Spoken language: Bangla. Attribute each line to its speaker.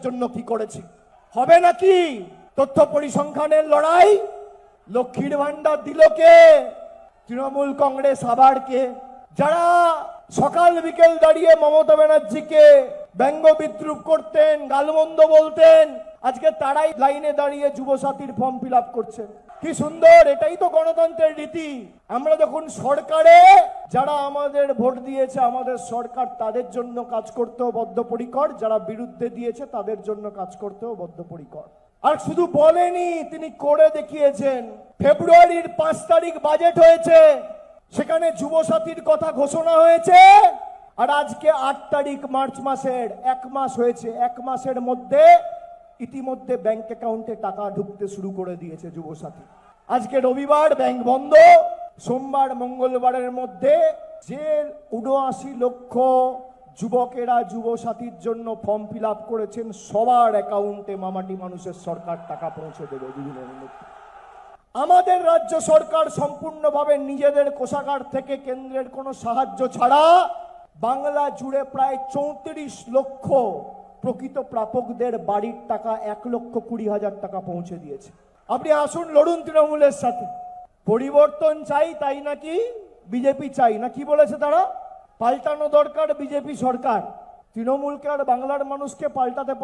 Speaker 1: জন্য কি করেছি হবে নাকি? তথ্য পরিসংখ্যানের লড়াই লক্ষ্মীর ভান্ডার দিল কে? তৃণমূল কংগ্রেস আবার কে? যারা সকাল বিকেল দাঁড়িয়ে মমতা ব্যানার্জিকে ব্যঙ্গ বিদ্রুপ করতেন, গালমন্দ বলতেন, আজকে তারাই লাইনে দাঁড়িয়ে যুবসাথীর ফর্ম ফিল আপ করছেন। কি সুন্দর! এটাই তো গণতন্ত্রের রীতি। আমরা যখন সরকারে, যারা আমাদের ভোট দিয়েছে, আমাদের সরকার, তাদের জন্য কাজ করতেও বদ্ধপরিকর, যারা বিরুদ্ধে দিয়েছে তাদের জন্য কাজ করতেও বদ্ধপরিকর। আর শুধু বলেনি, তিনি করে দেখিয়েছেন। ফেব্রুয়ারির 5 তারিখ বাজেট হয়েছে, সেখানে যুবসাথীর কথা ঘোষণা হয়েছে, আর আজকে 8 তারিখ মার্চ মাসের 1 মাস হয়েছে। 1 মাসের মধ্যে ইতিমধ্যে ব্যাংক অ্যাকাউন্টে টাকা ঢুকতে শুরু করে দিয়েছে যুবসাথী। আজকে রবিবার, ব্যাংক বন্ধ। সোমবার মঙ্গলবারের মধ্যে যে 79 লক্ষ যুবকেরা যুবসাথীর জন্য ফর্ম ফিল আপ করেছেন, সবার অ্যাকাউন্টে মামাটি মানুষের সরকার টাকা পৌঁছে দেবে দুদিনের মধ্যে। আমাদের রাজ্য সরকার সম্পূর্ণভাবে নিজেদের কোষাগার থেকে কেন্দ্রের কোনো সাহায্য ছাড়া বাংলা জুড়ে প্রায় 34 লক্ষ প্রকৃত প্রাপকদের বাড়ির টাকা 1,20,000 টাকা পৌঁছে দিয়েছে। আপনি আসুন, লড়ুন তৃণমূলের সাথে। পরিবর্তন চাই, তাই নাকি বিজেপি চাই না? কি বলেছে তারা? পাল্টানো দরকার বিজেপি সরকার। তৃণমূলকে আর বাংলার মানুষকে পাল্টাতে